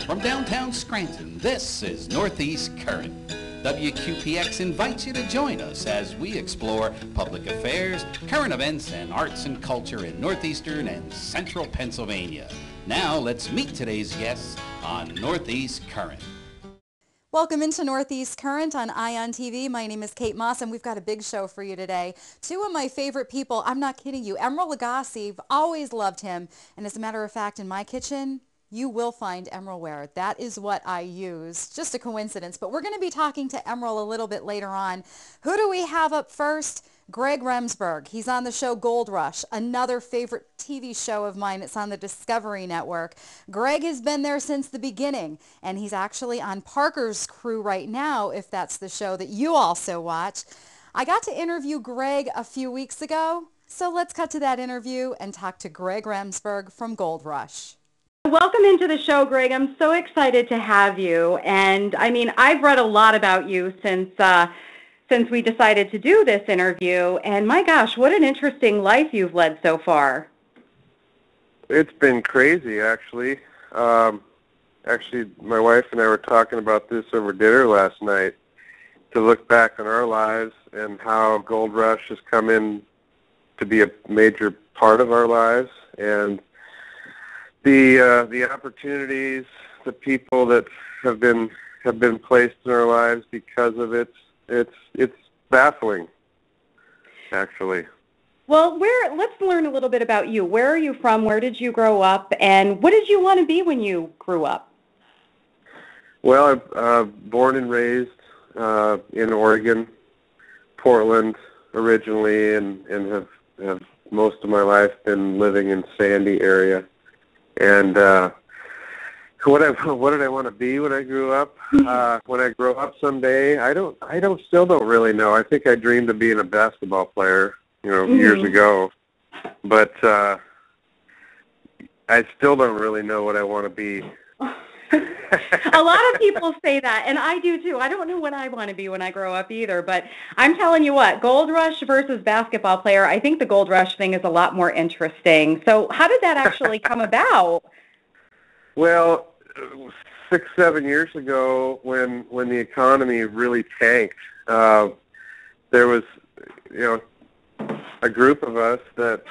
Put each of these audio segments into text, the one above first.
From downtown Scranton, this is Northeast Current. WQPX invites you to join us as we explore public affairs, current events, and arts and culture in northeastern and central Pennsylvania. Now, let's meet today's guests on Northeast Current. Welcome into Northeast Current on ION TV. My name is Kate Moss, and we've got a big show for you today. Two of my favorite people, I'm not kidding you, Emeril Lagasse, I've always loved him. And as a matter of fact, in my kitchen, you will find Emeril ware. That is what I use. Just a coincidence. But we're going to be talking to Emeril a little bit later on. Who do we have up first? Greg Remsburg. He's on the show Gold Rush, another favorite TV show of mine. It's on the Discovery Network. Greg has been there since the beginning, and he's actually on Parker's crew right now, if that's the show that you also watch. I got to interview Greg a few weeks ago, so let's cut to that interview and talk to Greg Remsburg from Gold Rush. Welcome into the show, Greg. I'm so excited to have you. And I mean, I've read a lot about you since we decided to do this interview. And my gosh, what an interesting life you've led so far. It's been crazy, actually. Actually, my wife and I were talking about this over dinner last night to look back on our lives and how Gold Rush has come in to be a major part of our lives, and the opportunities, the people that have been placed in our lives because of it. It's baffling, actually. Well, let's learn a little bit about you. Where are you from? Where did you grow up? And what did you want to be when you grew up? Well, I'm born and raised in Oregon, Portland originally, and have most of my life been living in Sandy area. And what did I want to be when I grew up? When I grow up someday, I still don't really know. I think I dreamed of being a basketball player, years ago. But I still don't really know what I want to be. A lot of people say that, and I do too. I don't know what I want to be when I grow up either, but I'm telling you what, Gold Rush versus basketball player, I think the Gold Rush thing is a lot more interesting. So how did that actually come about? Well, 6-7 years ago, when the economy really tanked, there was, a group of us that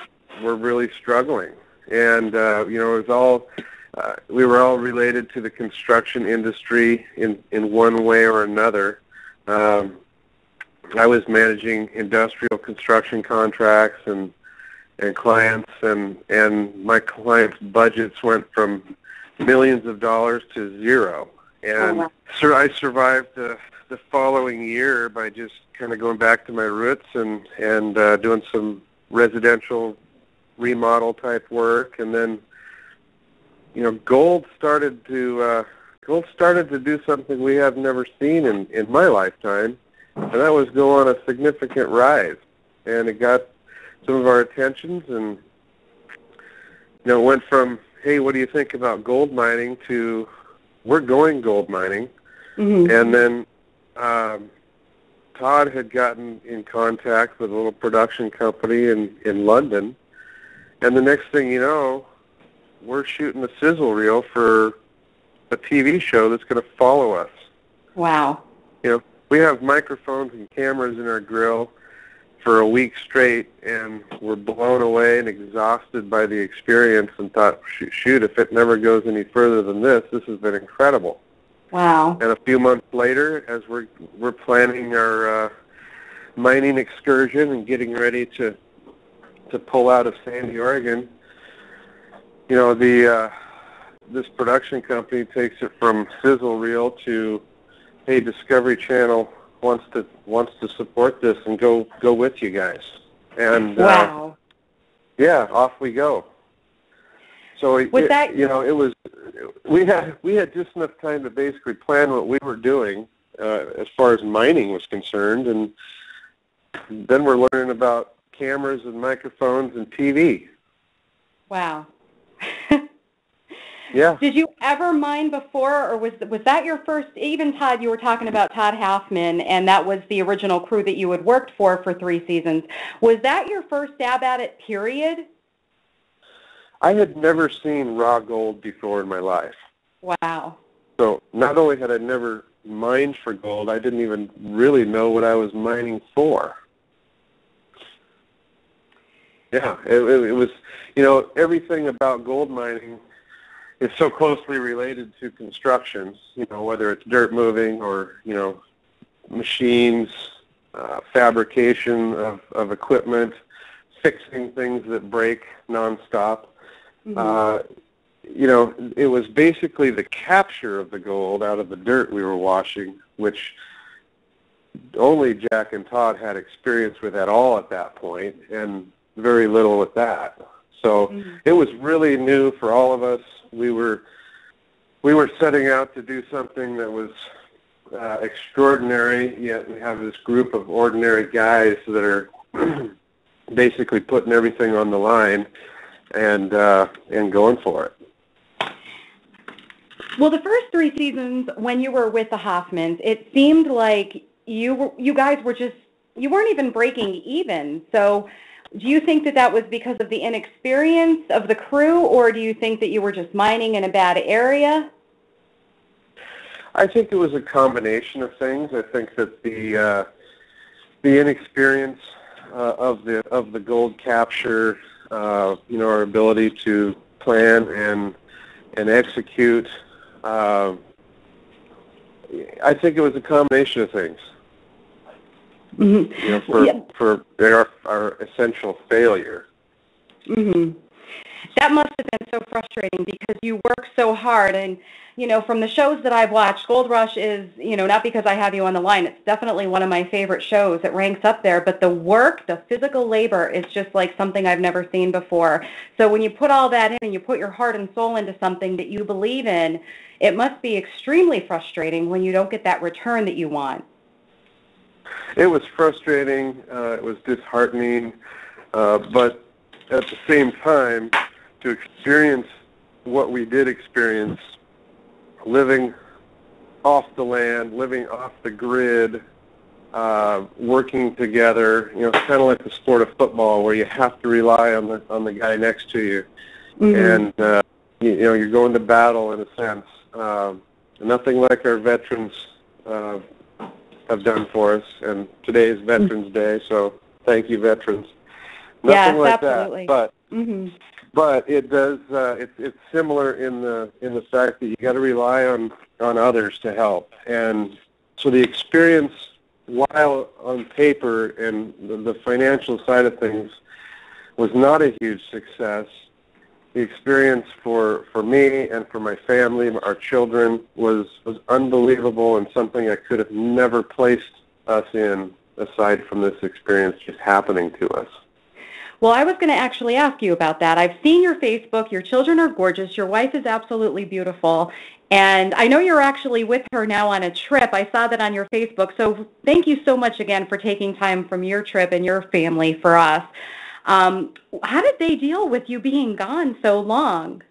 were really struggling, and it was all. We were all related to the construction industry in one way or another. I was managing industrial construction contracts and clients, and my clients' budgets went from millions of dollars to zero. And so I survived the following year by just kind of going back to my roots and doing some residential remodel type work, and then gold started to do something we have never seen in my lifetime, and that was go on a significant rise. And it got some of our attentions, and it went from, hey, what do you think about gold mining, to we're going gold mining. Mm-hmm. And then Todd had gotten in contact with a little production company in London, and the next thing you know, we're shooting a sizzle reel for a TV show that's going to follow us. Wow. We have microphones and cameras in our grill for a week straight, and we're blown away and exhausted by the experience, and thought, shoot, if it never goes any further than this has been incredible. Wow. And a few months later, as we're planning our mining excursion and getting ready to pull out of Sandy, Oregon, this production company takes it from sizzle reel to, hey, Discovery Channel wants to support this and go with you guys. And wow. Off we go. So it was we had just enough time to basically plan what we were doing as far as mining was concerned, and then we're learning about cameras and microphones and TV. Wow. Yeah. Did you ever mine before, or was that your first? Even Todd, you were talking about Todd Halfman, and that was the original crew that you had worked for 3 seasons. Was that your first stab at it, period? I had never seen raw gold before in my life. Wow. So not only had I never mined for gold, I didn't even really know what I was mining for. Yeah, it was, everything about gold mining is so closely related to construction, whether it's dirt moving or, machines, fabrication of equipment, fixing things that break nonstop. Mm-hmm. It was basically the capture of the gold out of the dirt we were washing, which only Jack and Todd had experience with at all at that point, and very little with that. So It was really new for all of us. We were setting out to do something that was extraordinary, yet we have this group of ordinary guys that are basically putting everything on the line and going for it. Well, the first 3 seasons when you were with the Hoffmans, it seemed like you guys were you weren't even breaking even. So do you think that was because of the inexperience of the crew, or do you think that you were just mining in a bad area? I think it was a combination of things. I think that the inexperience of the gold capture, our ability to plan and execute. I think it was a combination of things. Mm-hmm. For our essential failure. Mm-hmm. That must have been so frustrating because you work so hard, and from the shows that I've watched, Gold Rush is, not because I have you on the line, it's definitely one of my favorite shows. It ranks up there, but the work, the physical labor is just like something I've never seen before. So when you put all that in and you put your heart and soul into something that you believe in, it must be extremely frustrating when you don't get that return that you want. It was frustrating. It was disheartening, but at the same time, to experience what we did experience, living off the land, living off the grid, working together, it's kind of like the sport of football where you have to rely on the guy next to you, and you're going to battle in a sense. Nothing like our veterans have done for us, and today is Veterans Day, so thank you, veterans. Nothing like absolutely. That, but it does. It's similar in the fact that you got to rely on others to help, and so the experience, while on paper and the financial side of things was not a huge success, the experience for me and for my family, our children, was unbelievable, and something I could have never placed us in aside from this experience just happening to us. Well, I was going to actually ask you about that. I've seen your Facebook. Your children are gorgeous. Your wife is absolutely beautiful. And I know you're actually with her now on a trip. I saw that on your Facebook. So thank you so much again for taking time from your trip and your family for us. How did they deal with you being gone so long?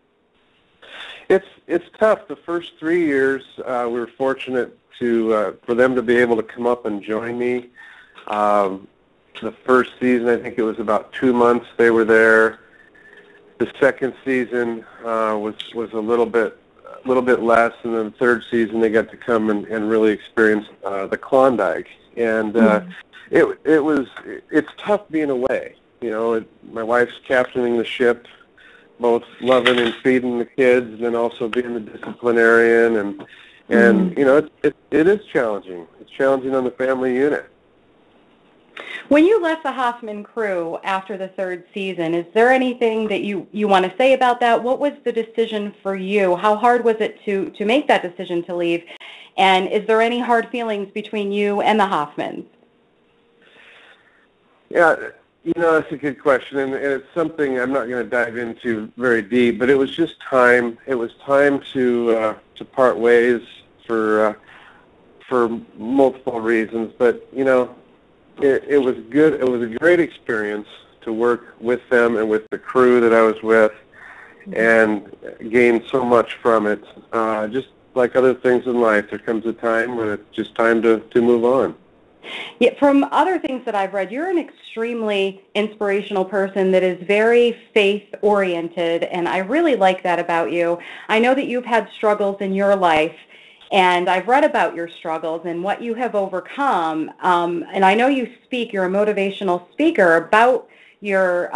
It's tough. The first 3 years, we were fortunate for them to be able to come up and join me. The first season, I think it was about 2 months they were there. The second season was a little bit less, and then the third season they got to come and really experience the Klondike. And it's tough being away. My wife's captaining the ship, both loving and feeding the kids, and then also being the disciplinarian, and it is challenging. It's challenging on the family unit. When you left the Hoffman crew after the third season, is there anything that you want to say about that? What was the decision for you? How hard was it to make that decision to leave? And is there any hard feelings between you and the Hoffmans? Yeah, that's a good question, and it's something I'm not going to dive into very deep, but it was just time. It was time to part ways for multiple reasons, but, it was good. It was a great experience to work with them and with the crew that I was with, and gained so much from it. Just like other things in life, there comes a time when it's just time to move on. Yeah, from other things that I've read, you're an extremely inspirational person that is very faith-oriented, and I really like that about you. I know that you've had struggles in your life, and I've read about your struggles and what you have overcome, and I know you're a motivational speaker about your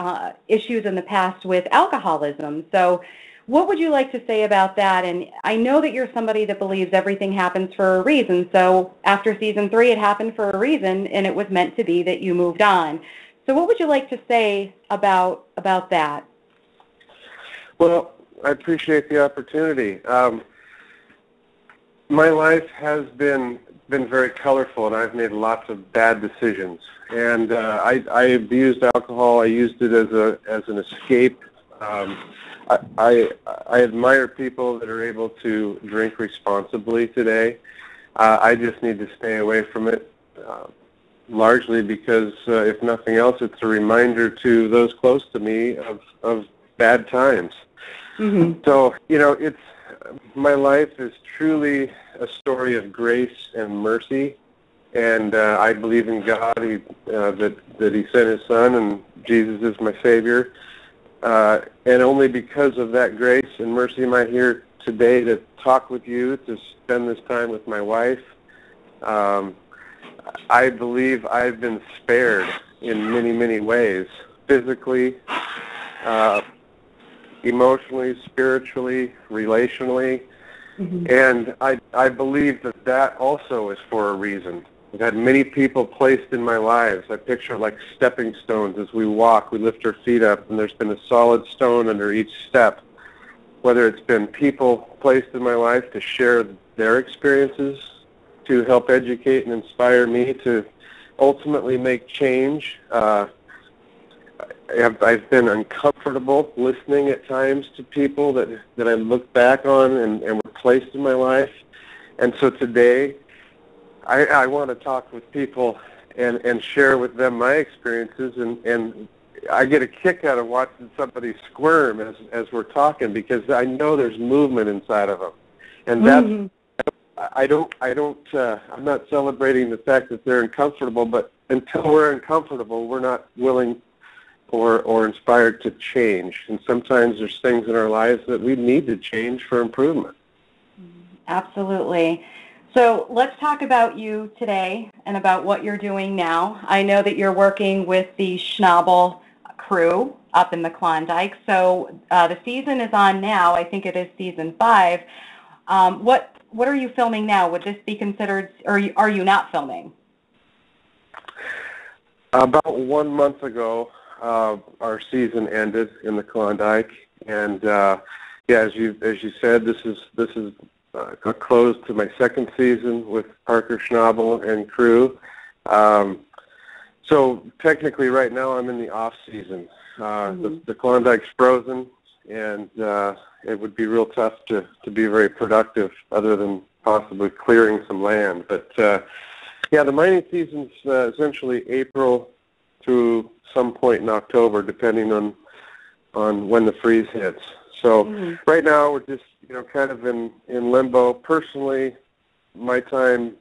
issues in the past with alcoholism. So what would you like to say about that? And I know that you're somebody that believes everything happens for a reason. So after season 3, it happened for a reason, and it was meant to be that you moved on. So what would you like to say about that? Well, I appreciate the opportunity. My life has been very colorful, and I've made lots of bad decisions. And I abused alcohol. I used it as an escape. I admire people that are able to drink responsibly today. I just need to stay away from it, largely because, if nothing else, it's a reminder to those close to me of bad times. Mm-hmm. So, my life is truly a story of grace and mercy, and I believe in God, that He sent His Son, and Jesus is my Savior. And only because of that grace and mercy am I here today to talk with you, to spend this time with my wife. I believe I've been spared in many, many ways, physically, emotionally, spiritually, relationally. Mm-hmm. And I believe that also is for a reason. I've had many people placed in my lives. I picture like stepping stones as we walk. We lift our feet up, and there's been a solid stone under each step. Whether it's been people placed in my life to share their experiences, to help educate and inspire me to ultimately make change. I've been uncomfortable listening at times to people that I look back on and were placed in my life. And so today, I want to talk with people and share with them my experiences, and I get a kick out of watching somebody squirm as we're talking, because I know there's movement inside of them, and that's I'm not celebrating the fact that they're uncomfortable, but until we're uncomfortable, we're not willing or inspired to change. And sometimes there's things in our lives that we need to change for improvement. Absolutely. So let's talk about you today and about what you're doing now. I know that you're working with the Schnabel crew up in the Klondike. So the season is on now. I think it is season 5. What are you filming now? Would this be considered, or are you not filming? About 1 month ago, our season ended in the Klondike, and as you said, this is a close to my second season with Parker Schnabel and crew. So technically, right now I'm in the off season. The Klondike's frozen, and it would be real tough to be very productive, other than possibly clearing some land. But the mining season's essentially April through some point in October, depending on when the freeze hits. So right now we're just kind of in limbo. Personally, my time,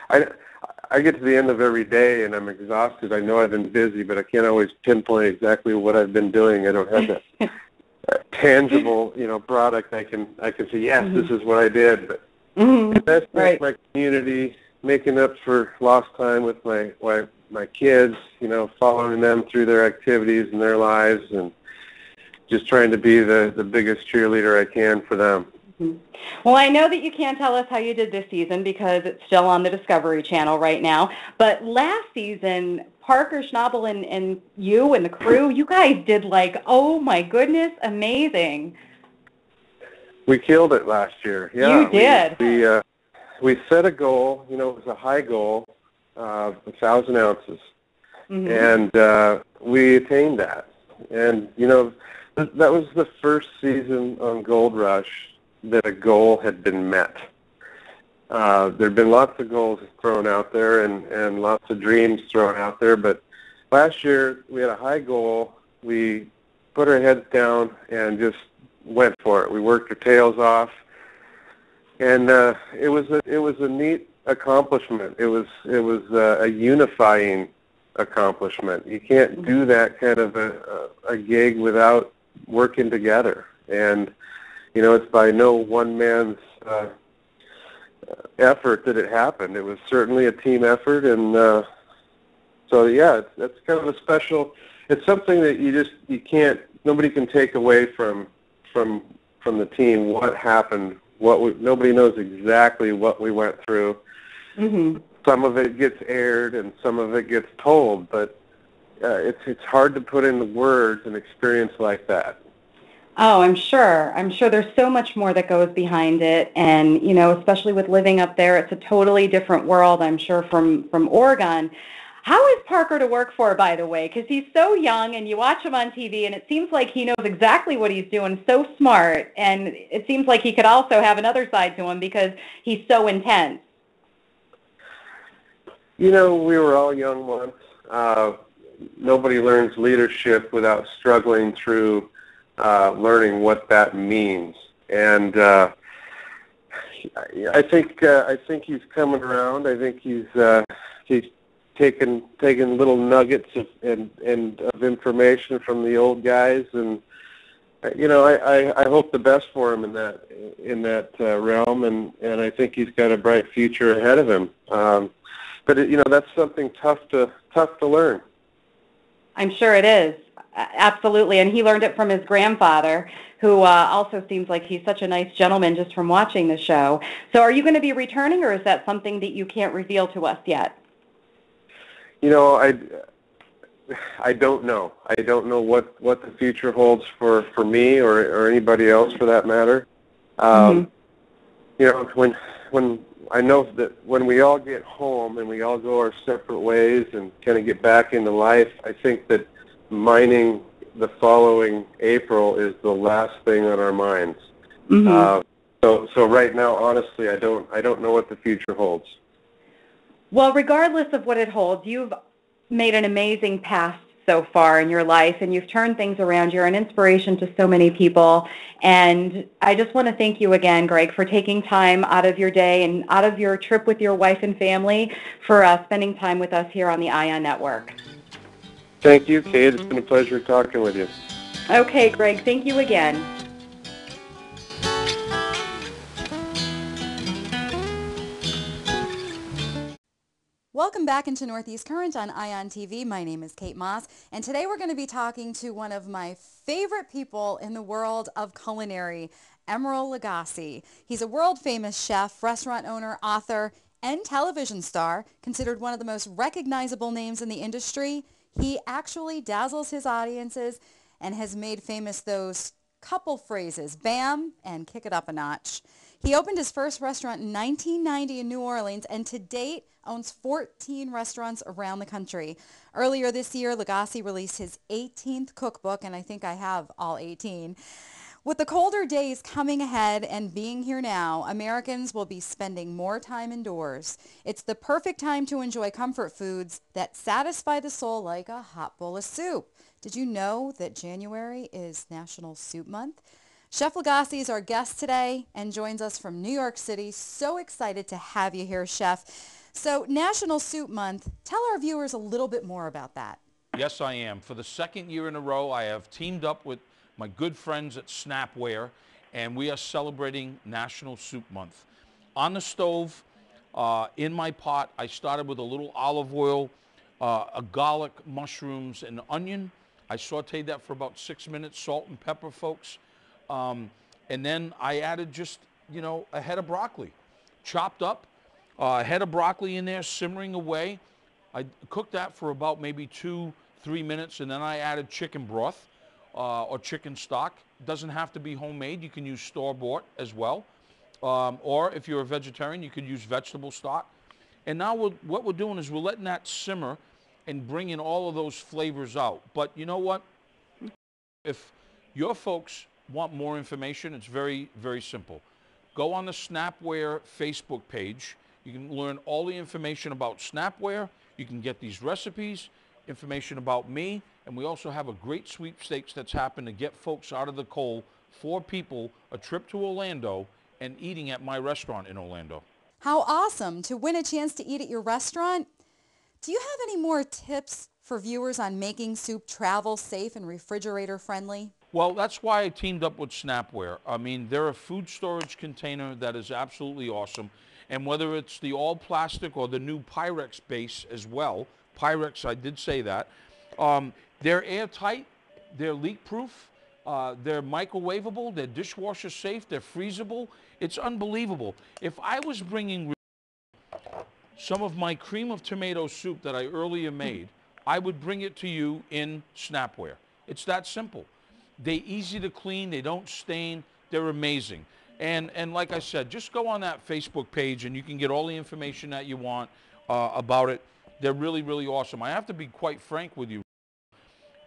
I get to the end of every day and I'm exhausted. I know I've been busy, but I can't always pinpoint exactly what I've been doing. I don't have that tangible, product. I can say, yes, this is what I did. But that's right. My community, making up for lost time with my kids, following them through their activities and their lives, and just trying to be the biggest cheerleader I can for them. Well, I know that you can't tell us how you did this season because it's still on the Discovery Channel right now, but last season, Parker Schnabel and you and the crew, you guys did oh my goodness, amazing. We killed it last year. Yeah, you did. We set a goal, it was a high goal of 1,000 ounces, and we attained that. And, that was the first season on Gold Rush that a goal had been met. There had been lots of goals thrown out there and lots of dreams thrown out there, but last year we had a high goal. We put our heads down and just went for it. We worked our tails off, and it was a neat accomplishment. It was a unifying accomplishment. You can't do that kind of a gig without working together. And it's by no one man's effort that it happened. It was certainly a team effort, and so yeah, that's kind of a special. It's something that you can't. Nobody can take away from the team what happened. Nobody knows exactly what we went through. Mm-hmm. Some of it gets aired, and some of it gets told, but it's hard to put into words an experience like that. Oh, I'm sure. I'm sure there's so much more that goes behind it, and especially with living up there, it's a totally different world. I'm sure from Oregon. How is Parker to work for, by the way? Because he's so young, and you watch him on TV, and it seems like he knows exactly what he's doing, so smart, and it seems like he could also have another side to him because he's so intense. We were all young once. Nobody learns leadership without struggling through learning what that means. And I think he's coming around. I think he's taking little nuggets of information from the old guys, and I hope the best for him in that realm, and I think he's got a bright future ahead of him. But that's something tough to learn. I'm sure it is. Absolutely, and he learned it from his grandfather, who also seems like he's such a nice gentleman just from watching the show. So are you going to be returning, or is that something that you can't reveal to us yet? I don't know. I don't know what the future holds for me or anybody else for that matter. When I know that when we all get home and we all go our separate ways and kind of get back into life, I think that mining the following April is the last thing on our minds. Mm-hmm. So right now, honestly, I don't know what the future holds. Well, regardless of what it holds, you've made an amazing past so far in your life, and you've turned things around. You're an inspiration to so many people, and I just want to thank you again, Greg, for taking time out of your day and out of your trip with your wife and family for spending time with us here on the ION Network. Thank you, Kate. It's been a pleasure talking with you. Okay, Greg, thank you again. Welcome back into Northeast Current on ION TV. My name is Kate Moss, and today we're going to be talking to one of my favorite people in the world of culinary, Emeril Lagasse. He's a world-famous chef, restaurant owner, author, and television star, considered one of the most recognizable names in the industry. He actually dazzles his audiences and has made famous those couple phrases, bam, and kick it up a notch. He opened his first restaurant in 1990 in New Orleans, and to date owns 14 restaurants around the country. Earlier this year, Lagasse released his 18th cookbook, and I think I have all 18. With the colder days coming ahead and being here now, Americans will be spending more time indoors. It's the perfect time to enjoy comfort foods that satisfy the soul like a hot bowl of soup. Did you know that January is National Soup Month? Chef Lagasse is our guest today and joins us from New York City. So excited to have you here, Chef. So National Soup Month, tell our viewers a little bit more about that. Yes, I am. For the second year in a row, I have teamed up with my good friends at Snapware, and we are celebrating National Soup Month. On the stove, in my pot, I started with a little olive oil, a garlic, mushrooms, and onion. I sauteed that for about 6 minutes, salt and pepper, folks. And then I added just, a head of broccoli, chopped up, a head of broccoli in there, simmering away. I cooked that for about maybe 2-3 minutes, and then I added chicken broth or chicken stock. It doesn't have to be homemade. You can use store-bought as well. Or if you're a vegetarian, you could use vegetable stock. And now what we're doing is we're letting that simmer and bringing all of those flavors out. But you know what? If your folks want more information, it's very, very simple. Go on the Snapware Facebook page. You can learn all the information about Snapware. You can get these recipes, information about me, and we also have a great sweepstakes that's happened to get folks out of the cold, 4 people, a trip to Orlando, and eating at my restaurant in Orlando. How awesome to win a chance to eat at your restaurant. Do you have any more tips for viewers on making soup travel safe and refrigerator friendly? Well, that's why I teamed up with Snapware. I mean, they're a food storage container that is absolutely awesome. And whether it's the all plastic or the new Pyrex base as well, Pyrex, I did say that, they're airtight, they're leak proof, they're microwavable, they're dishwasher safe, they're freezable. It's unbelievable. If I was bringing some of my cream of tomato soup that I earlier made, I would bring it to you in Snapware. It's that simple. They're easy to clean, they don't stain, they're amazing. And like I said, just go on that Facebook page and you can get all the information that you want about it. They're really, really awesome. I have to be quite frank with you.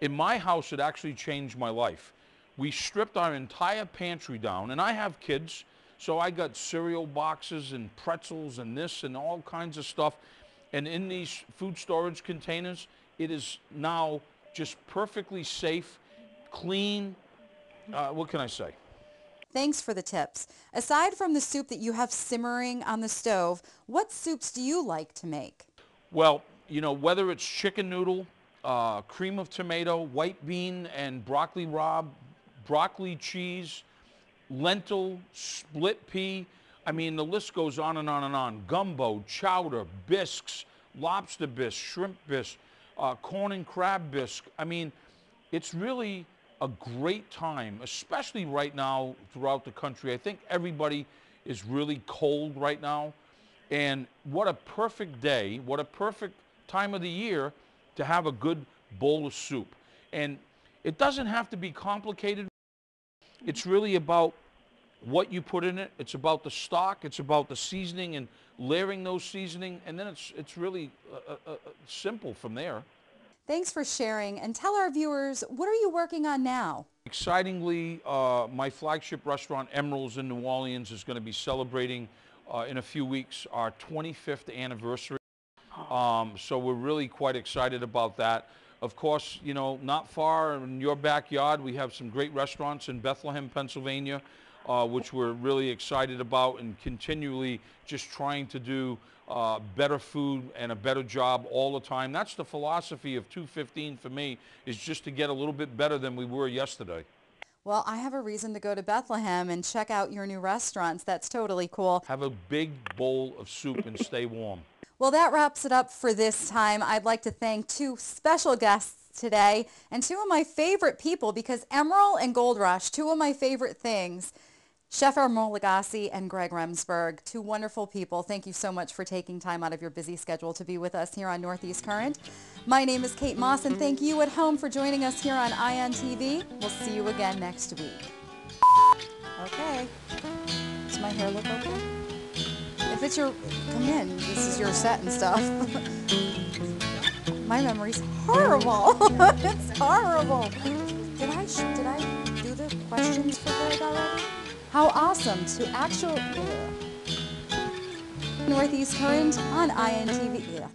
In my house, it actually changed my life. We stripped our entire pantry down, and I have kids, so I got cereal boxes and pretzels and this and all kinds of stuff. And in these food storage containers, it is now just perfectly safe, clean. What can I say? Thanks for the tips. Aside from the soup that you have simmering on the stove, what soups do you like to make? Well, you know, whether it's chicken noodle, cream of tomato, white bean and broccoli rabe, broccoli cheese, lentil, split pea. I mean, the list goes on and on and on. Gumbo, chowder, bisques, lobster bisque, shrimp bisque, corn and crab bisque. I mean, it's really a great time, especially right now throughout the country. I think everybody is really cold right now. And what a perfect day, what a perfect time of the year to have a good bowl of soup. And it doesn't have to be complicated. It's really about what you put in it. It's about the stock. It's about the seasoning and layering those seasoning. And then it's really simple from there. Thanks for sharing, and tell our viewers, what are you working on now? Excitingly, my flagship restaurant, Emeril's in New Orleans, is going to be celebrating in a few weeks our 25th anniversary. So we're really quite excited about that. Of course, you know, not far in your backyard, we have some great restaurants in Bethlehem, Pennsylvania, which we're really excited about, and continually just trying to do better food and a better job all the time. That's the philosophy of 215 for me, is just to get a little bit better than we were yesterday. Well, I have a reason to go to Bethlehem and check out your new restaurants. That's totally cool. Have a big bowl of soup and stay warm. Well, that wraps it up for this time. I'd like to thank two special guests today and two of my favorite people, because Emeril and Gold Rush, two of my favorite things. Chef Emeril Lagasse and Greg Remsburg, two wonderful people. Thank you so much for taking time out of your busy schedule to be with us here on Northeast Current. My name is Kate Moss, and thank you at home for joining us here on ION TV. We'll see you again next week. Okay. Does my hair look okay? If it's your, come in, this is your set and stuff. My memory's horrible. It's horrible. Did I do the questions for Greg already? How awesome to actually... Northeast Current on ION TV.